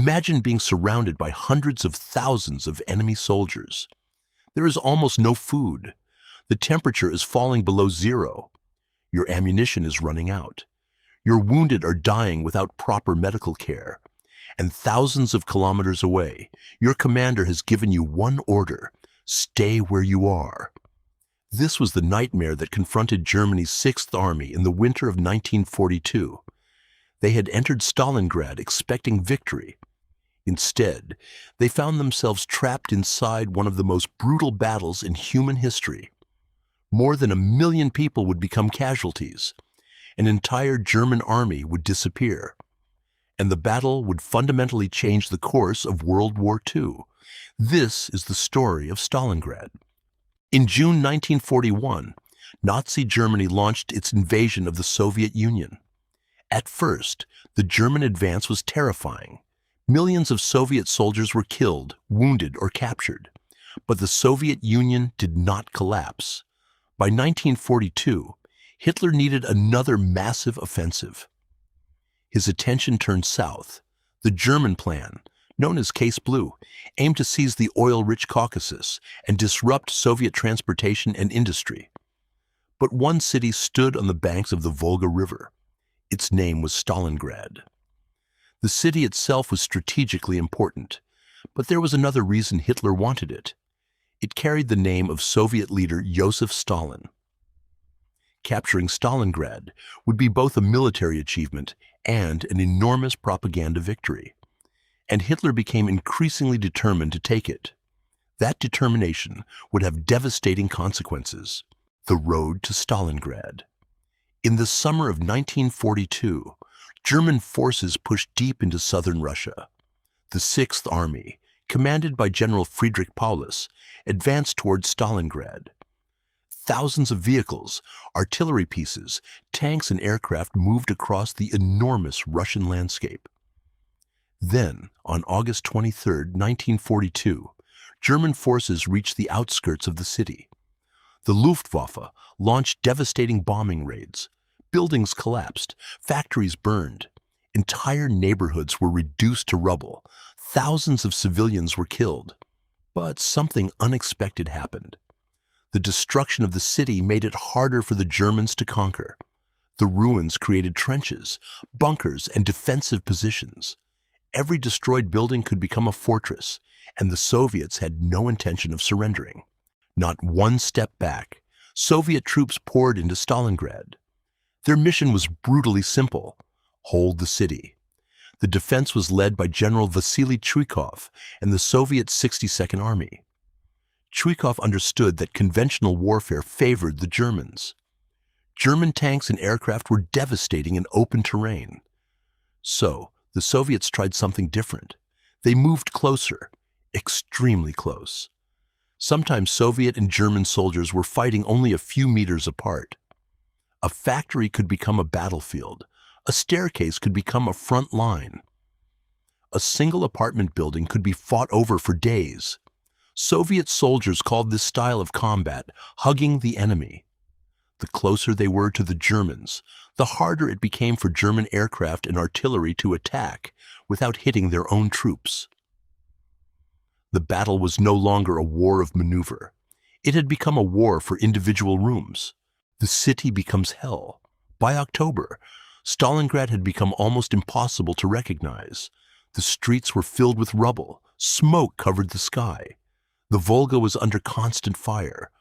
Imagine being surrounded by hundreds of thousands of enemy soldiers. There is almost no food. The temperature is falling below zero. Your ammunition is running out. Your wounded are dying without proper medical care. And thousands of kilometers away, your commander has given you one order: stay where you are. This was the nightmare that confronted Germany's Sixth Army in the winter of 1942. They had entered Stalingrad expecting victory. Instead, they found themselves trapped inside one of the most brutal battles in human history. More than 1 million people would become casualties. An entire German army would disappear. And the battle would fundamentally change the course of World War II. This is the story of Stalingrad. In June 1941, Nazi Germany launched its invasion of the Soviet Union. At first, the German advance was terrifying. Millions of Soviet soldiers were killed, wounded, or captured. But the Soviet Union did not collapse. By 1942, Hitler needed another massive offensive. His attention turned south. The German plan, known as Case Blue, aimed to seize the oil-rich Caucasus and disrupt Soviet transportation and industry. But one city stood on the banks of the Volga River. Its name was Stalingrad. The city itself was strategically important, but there was another reason Hitler wanted it. It carried the name of Soviet leader Joseph Stalin. Capturing Stalingrad would be both a military achievement and an enormous propaganda victory. And Hitler became increasingly determined to take it. That determination would have devastating consequences: the road to Stalingrad. In the summer of 1942, German forces pushed deep into southern Russia. The Sixth Army, commanded by General Friedrich Paulus, advanced toward Stalingrad. Thousands of vehicles, artillery pieces, tanks, and aircraft moved across the enormous Russian landscape. Then, on August 23, 1942, German forces reached the outskirts of the city. The Luftwaffe launched devastating bombing raids. Buildings collapsed, factories burned. Entire neighborhoods were reduced to rubble. Thousands of civilians were killed. But something unexpected happened. The destruction of the city made it harder for the Germans to conquer. The ruins created trenches, bunkers, and defensive positions. Every destroyed building could become a fortress, and the Soviets had no intention of surrendering. Not one step back, Soviet troops poured into Stalingrad. Their mission was brutally simple: hold the city. The defense was led by General Vasily Chuikov and the Soviet 62nd Army. Chuikov understood that conventional warfare favored the Germans. German tanks and aircraft were devastating in open terrain. So, the Soviets tried something different. They moved closer, extremely close. Sometimes Soviet and German soldiers were fighting only a few meters apart. A factory could become a battlefield. A staircase could become a front line. A single apartment building could be fought over for days. Soviet soldiers called this style of combat hugging the enemy. The closer they were to the Germans, the harder it became for German aircraft and artillery to attack without hitting their own troops. The battle was no longer a war of maneuver. It had become a war for individual rooms. The city becomes hell. By October, Stalingrad had become almost impossible to recognize. The streets were filled with rubble. Smoke covered the sky. The Volga was under constant fire.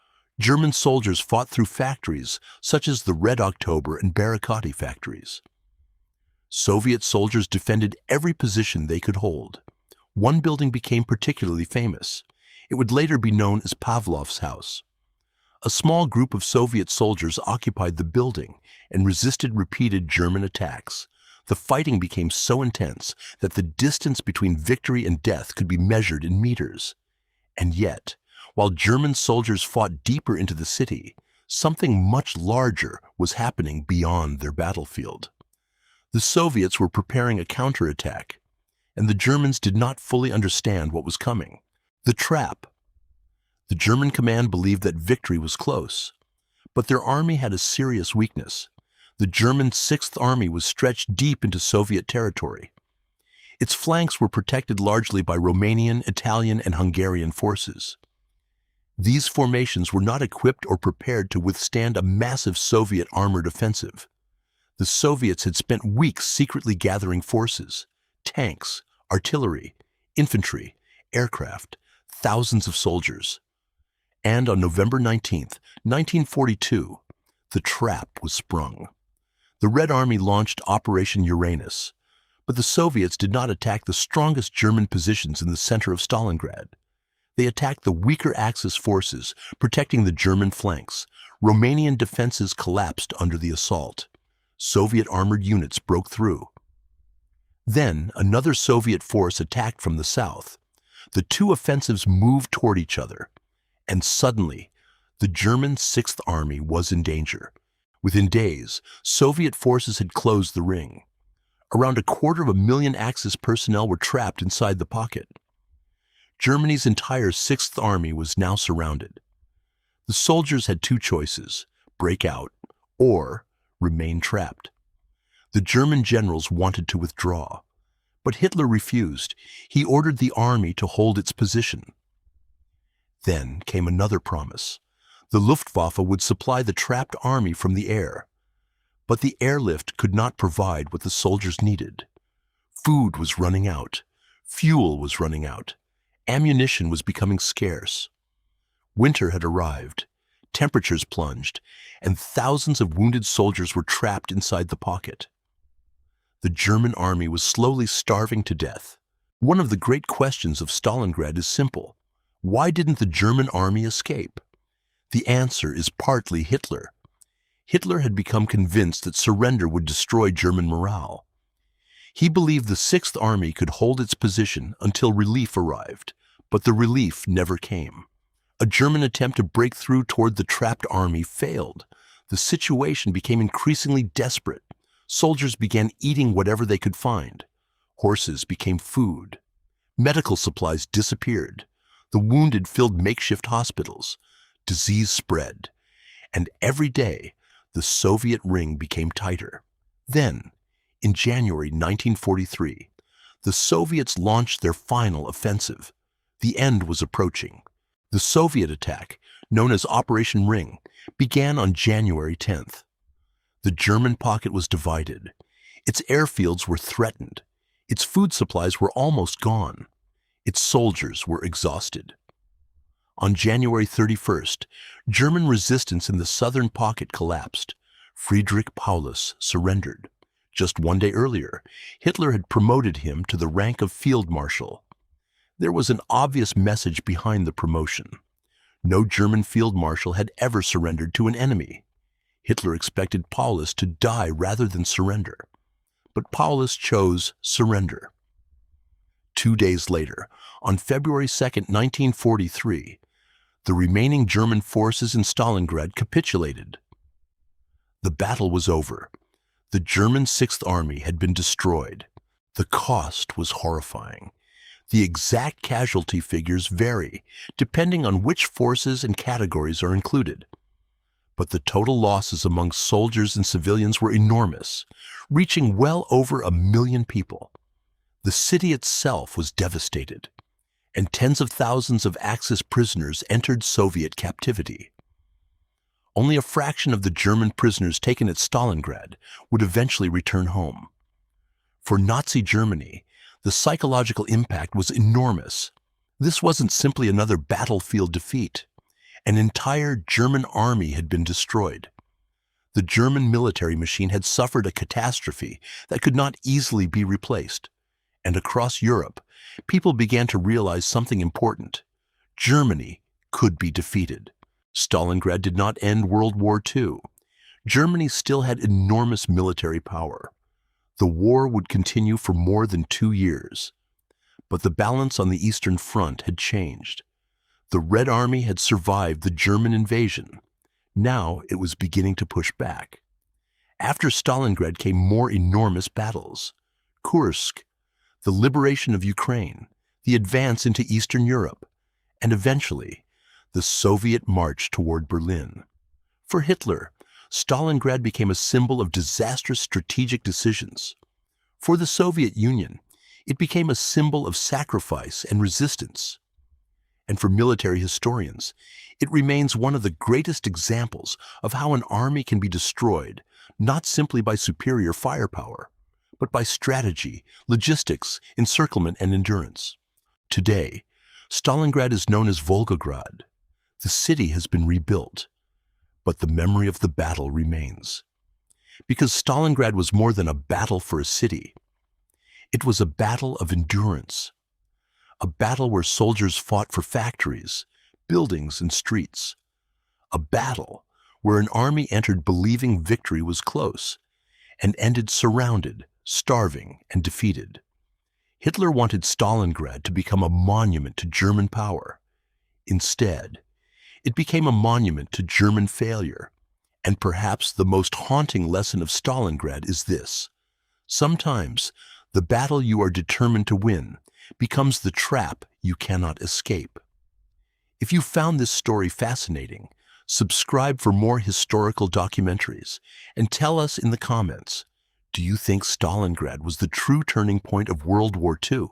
German soldiers fought through factories such as the Red October and Barikati factories. Soviet soldiers defended every position they could hold. One building became particularly famous. It would later be known as Pavlov's house. A small group of Soviet soldiers occupied the building and resisted repeated German attacks. The fighting became so intense that the distance between victory and death could be measured in meters. And yet, while German soldiers fought deeper into the city, something much larger was happening beyond their battlefield. The Soviets were preparing a counterattack, and the Germans did not fully understand what was coming. The trap. The German command believed that victory was close, but their army had a serious weakness. The German Sixth Army was stretched deep into Soviet territory. Its flanks were protected largely by Romanian, Italian, and Hungarian forces. These formations were not equipped or prepared to withstand a massive Soviet armored offensive. The Soviets had spent weeks secretly gathering forces, tanks, artillery, infantry, aircraft, thousands of soldiers. And on November 19th, 1942, the trap was sprung. The Red Army launched Operation Uranus, but the Soviets did not attack the strongest German positions in the center of Stalingrad. They attacked the weaker Axis forces, protecting the German flanks. Romanian defenses collapsed under the assault. Soviet armored units broke through. Then, another Soviet force attacked from the south. The two offensives moved toward each other, and suddenly, the German Sixth Army was in danger. Within days, Soviet forces had closed the ring. Around 250,000 Axis personnel were trapped inside the pocket. Germany's entire Sixth Army was now surrounded. The soldiers had two choices: break out or remain trapped. The German generals wanted to withdraw, but Hitler refused. He ordered the army to hold its position. Then came another promise. The Luftwaffe would supply the trapped army from the air. But the airlift could not provide what the soldiers needed. Food was running out. Fuel was running out. Ammunition was becoming scarce. Winter had arrived. Temperatures plunged, and thousands of wounded soldiers were trapped inside the pocket. The German army was slowly starving to death. One of the great questions of Stalingrad is simple. Why didn't the German army escape? The answer is partly Hitler. Hitler had become convinced that surrender would destroy German morale. He believed the Sixth Army could hold its position until relief arrived, but the relief never came. A German attempt to break through toward the trapped army failed. The situation became increasingly desperate. Soldiers began eating whatever they could find. Horses became food. Medical supplies disappeared. The wounded filled makeshift hospitals. Disease spread. And every day, the Soviet ring became tighter. Then, in January 1943, the Soviets launched their final offensive. The end was approaching. The Soviet attack, known as Operation Ring, began on January 10th. The German pocket was divided. Its airfields were threatened. Its food supplies were almost gone. Its soldiers were exhausted. On January 31st, German resistance in the southern pocket collapsed. Friedrich Paulus surrendered. Just one day earlier, Hitler had promoted him to the rank of Field Marshal. There was an obvious message behind the promotion. No German field marshal had ever surrendered to an enemy. Hitler expected Paulus to die rather than surrender. But Paulus chose surrender. 2 days later, on February 2, 1943, the remaining German forces in Stalingrad capitulated. The battle was over. The German Sixth Army had been destroyed. The cost was horrifying. The exact casualty figures vary, depending on which forces and categories are included. But the total losses among soldiers and civilians were enormous, reaching well over 1 million people. The city itself was devastated, and tens of thousands of Axis prisoners entered Soviet captivity. Only a fraction of the German prisoners taken at Stalingrad would eventually return home. For Nazi Germany, the psychological impact was enormous. This wasn't simply another battlefield defeat. An entire German army had been destroyed. The German military machine had suffered a catastrophe that could not easily be replaced. And across Europe, people began to realize something important. Germany could be defeated. Stalingrad did not end World War II. Germany still had enormous military power. The war would continue for more than 2 years. But the balance on the Eastern Front had changed. The Red Army had survived the German invasion. Now it was beginning to push back. After Stalingrad came more enormous battles. Kursk, the liberation of Ukraine, the advance into Eastern Europe, and eventually, the Soviet march toward Berlin. For Hitler, Stalingrad became a symbol of disastrous strategic decisions. For the Soviet Union, It became a symbol of sacrifice and resistance. And for military historians, it remains one of the greatest examples of how an army can be destroyed, not simply by superior firepower, but by strategy, logistics, encirclement, and endurance. Today, Stalingrad is known as Volgograd. The city has been rebuilt, but the memory of the battle remains. Because Stalingrad was more than a battle for a city. It was a battle of endurance, a battle where soldiers fought for factories, buildings, and streets, a battle where an army entered believing victory was close and ended surrounded, starving, and defeated. Hitler wanted Stalingrad to become a monument to German power. Instead, it became a monument to German failure. And perhaps the most haunting lesson of Stalingrad is this: sometimes the battle you are determined to win becomes the trap you cannot escape. If you found this story fascinating, subscribe for more historical documentaries and tell us in the comments, do you think Stalingrad was the true turning point of World War II?